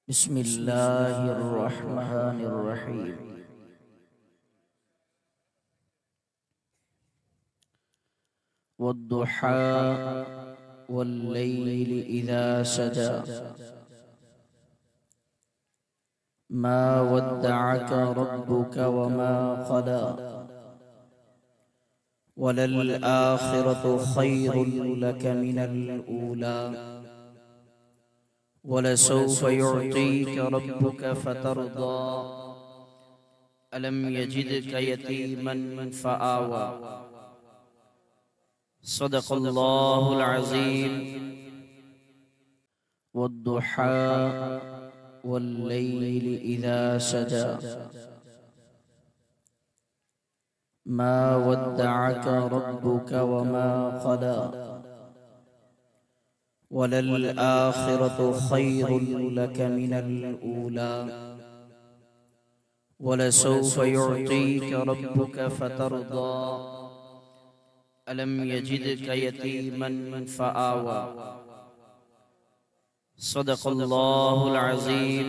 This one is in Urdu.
بسم الله الرحمن الرحيم. والضحى والليل إذا سجى ما ودعك ربك وما قلى وللآخرة خير لك من الأولى ولسوف يعطيك ربك فترضى ألم يجدك يتيما فآوى. صدق الله العظيم. والضحى والليل إذا سجى ما ودعك ربك وما قلى وللآخرة خير لك من الأولى ولسوف يعطيك ربك فترضى ألم يجدك يتيما فآوى. صدق الله العظيم.